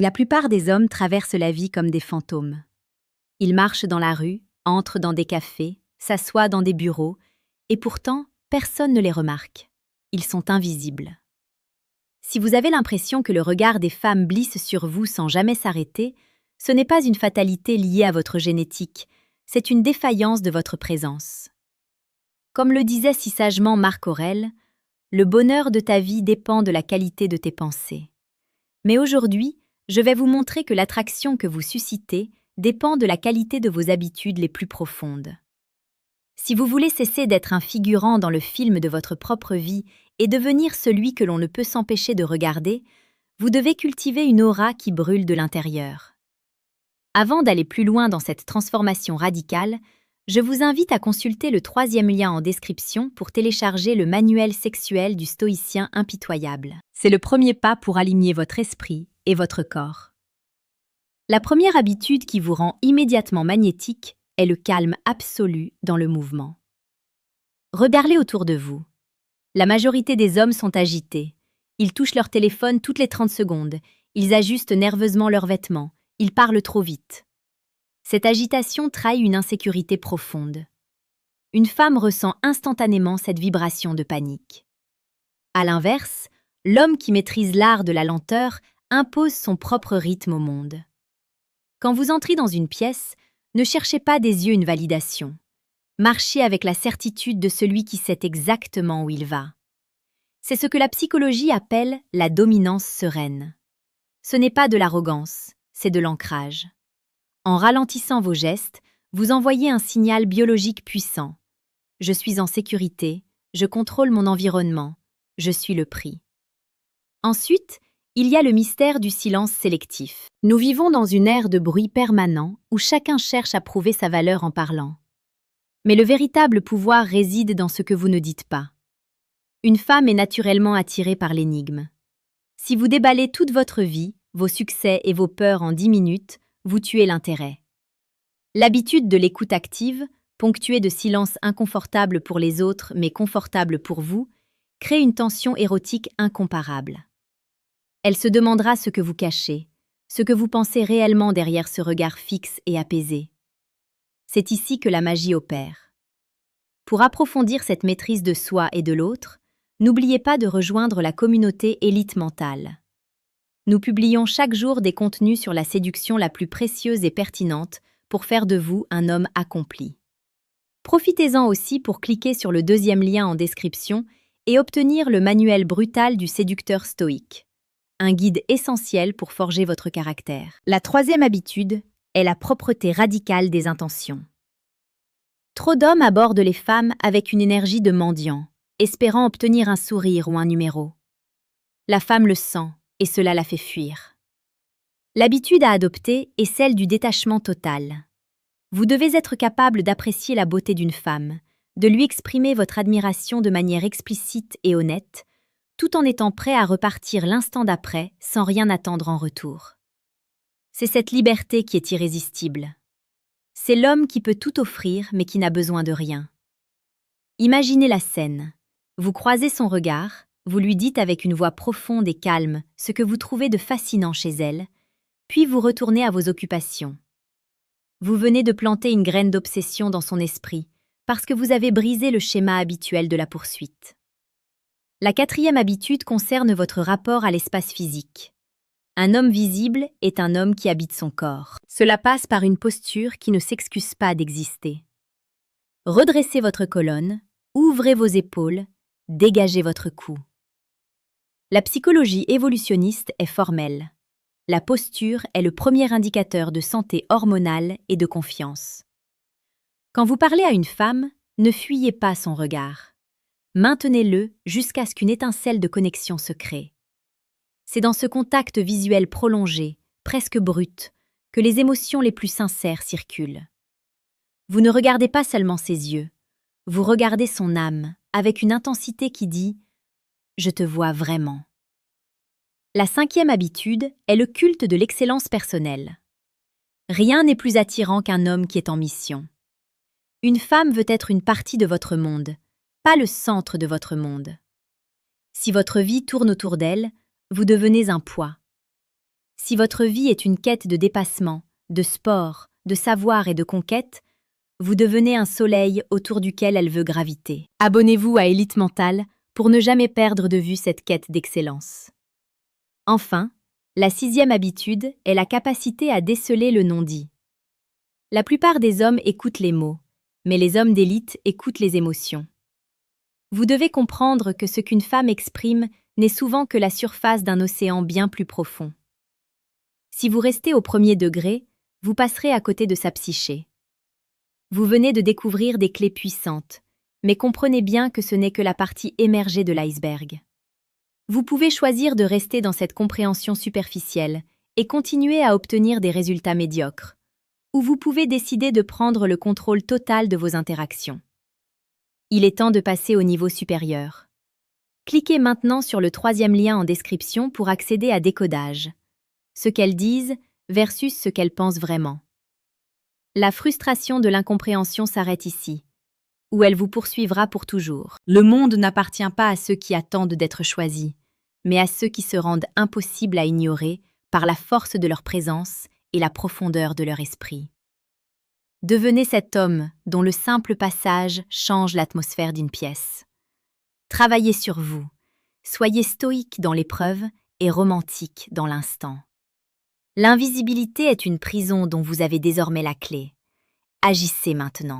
La plupart des hommes traversent la vie comme des fantômes. Ils marchent dans la rue, entrent dans des cafés, s'assoient dans des bureaux, et pourtant, personne ne les remarque. Ils sont invisibles. Si vous avez l'impression que le regard des femmes glisse sur vous sans jamais s'arrêter, ce n'est pas une fatalité liée à votre génétique, c'est une défaillance de votre présence. Comme le disait si sagement Marc Aurèle, le bonheur de ta vie dépend de la qualité de tes pensées. Mais aujourd'hui, je vais vous montrer que l'attraction que vous suscitez dépend de la qualité de vos habitudes les plus profondes. Si vous voulez cesser d'être un figurant dans le film de votre propre vie et devenir celui que l'on ne peut s'empêcher de regarder, vous devez cultiver une aura qui brûle de l'intérieur. Avant d'aller plus loin dans cette transformation radicale, je vous invite à consulter le 3e lien en description pour télécharger le manuel sexuel du stoïcien impitoyable. C'est le premier pas pour aligner votre esprit et votre corps. La première habitude qui vous rend immédiatement magnétique est le calme absolu dans le mouvement. Regardez autour de vous. La majorité des hommes sont agités. Ils touchent leur téléphone toutes les 30 secondes. Ils ajustent nerveusement leurs vêtements. Ils parlent trop vite. Cette agitation trahit une insécurité profonde. Une femme ressent instantanément cette vibration de panique. À l'inverse, l'homme qui maîtrise l'art de la lenteur impose son propre rythme au monde. Quand vous entrez dans une pièce, ne cherchez pas des yeux une validation. Marchez avec la certitude de celui qui sait exactement où il va. C'est ce que la psychologie appelle la dominance sereine. Ce n'est pas de l'arrogance, c'est de l'ancrage. En ralentissant vos gestes, vous envoyez un signal biologique puissant. Je suis en sécurité, je contrôle mon environnement, je suis le prix. Ensuite, il y a le mystère du silence sélectif. Nous vivons dans une ère de bruit permanent où chacun cherche à prouver sa valeur en parlant. Mais le véritable pouvoir réside dans ce que vous ne dites pas. Une femme est naturellement attirée par l'énigme. Si vous déballez toute votre vie, vos succès et vos peurs en 10 minutes, vous tuez l'intérêt. L'habitude de l'écoute active, ponctuée de silences inconfortables pour les autres mais confortables pour vous, crée une tension érotique incomparable. Elle se demandera ce que vous cachez, ce que vous pensez réellement derrière ce regard fixe et apaisé. C'est ici que la magie opère. Pour approfondir cette maîtrise de soi et de l'autre, n'oubliez pas de rejoindre la communauté Élite Mentale. Nous publions chaque jour des contenus sur la séduction la plus précieuse et pertinente pour faire de vous un homme accompli. Profitez-en aussi pour cliquer sur le 2e lien en description et obtenir le manuel brutal du séducteur stoïque, un guide essentiel pour forger votre caractère. La 3e habitude est la propreté radicale des intentions. Trop d'hommes abordent les femmes avec une énergie de mendiant, espérant obtenir un sourire ou un numéro. La femme le sent, et cela la fait fuir. L'habitude à adopter est celle du détachement total. Vous devez être capable d'apprécier la beauté d'une femme, de lui exprimer votre admiration de manière explicite et honnête, tout en étant prêt à repartir l'instant d'après sans rien attendre en retour. C'est cette liberté qui est irrésistible. C'est l'homme qui peut tout offrir mais qui n'a besoin de rien. Imaginez la scène. Vous croisez son regard, vous lui dites avec une voix profonde et calme ce que vous trouvez de fascinant chez elle, puis vous retournez à vos occupations. Vous venez de planter une graine d'obsession dans son esprit, parce que vous avez brisé le schéma habituel de la poursuite. La 4e habitude concerne votre rapport à l'espace physique. Un homme visible est un homme qui habite son corps. Cela passe par une posture qui ne s'excuse pas d'exister. Redressez votre colonne, ouvrez vos épaules, dégagez votre cou. La psychologie évolutionniste est formelle. La posture est le premier indicateur de santé hormonale et de confiance. Quand vous parlez à une femme, ne fuyez pas son regard. Maintenez-le jusqu'à ce qu'une étincelle de connexion se crée. C'est dans ce contact visuel prolongé, presque brut, que les émotions les plus sincères circulent. Vous ne regardez pas seulement ses yeux, vous regardez son âme avec une intensité qui dit « Je te vois vraiment ». La 5e habitude est le culte de l'excellence personnelle. Rien n'est plus attirant qu'un homme qui est en mission. Une femme veut être une partie de votre monde, pas le centre de votre monde. Si votre vie tourne autour d'elle, vous devenez un poids. Si votre vie est une quête de dépassement, de sport, de savoir et de conquête, vous devenez un soleil autour duquel elle veut graviter. Abonnez-vous à Élite Mentale pour ne jamais perdre de vue cette quête d'excellence. Enfin, la 6e habitude est la capacité à déceler le non-dit. La plupart des hommes écoutent les mots, mais les hommes d'élite écoutent les émotions. Vous devez comprendre que ce qu'une femme exprime n'est souvent que la surface d'un océan bien plus profond. Si vous restez au premier degré, vous passerez à côté de sa psyché. Vous venez de découvrir des clés puissantes, mais comprenez bien que ce n'est que la partie émergée de l'iceberg. Vous pouvez choisir de rester dans cette compréhension superficielle et continuer à obtenir des résultats médiocres, ou vous pouvez décider de prendre le contrôle total de vos interactions. Il est temps de passer au niveau supérieur. Cliquez maintenant sur le 3e lien en description pour accéder à Décodage. Ce qu'elles disent versus ce qu'elles pensent vraiment. La frustration de l'incompréhension s'arrête ici, où elle vous poursuivra pour toujours. Le monde n'appartient pas à ceux qui attendent d'être choisis, mais à ceux qui se rendent impossibles à ignorer par la force de leur présence et la profondeur de leur esprit. Devenez cet homme dont le simple passage change l'atmosphère d'une pièce. Travaillez sur vous, soyez stoïque dans l'épreuve et romantique dans l'instant. L'invisibilité est une prison dont vous avez désormais la clé. Agissez maintenant.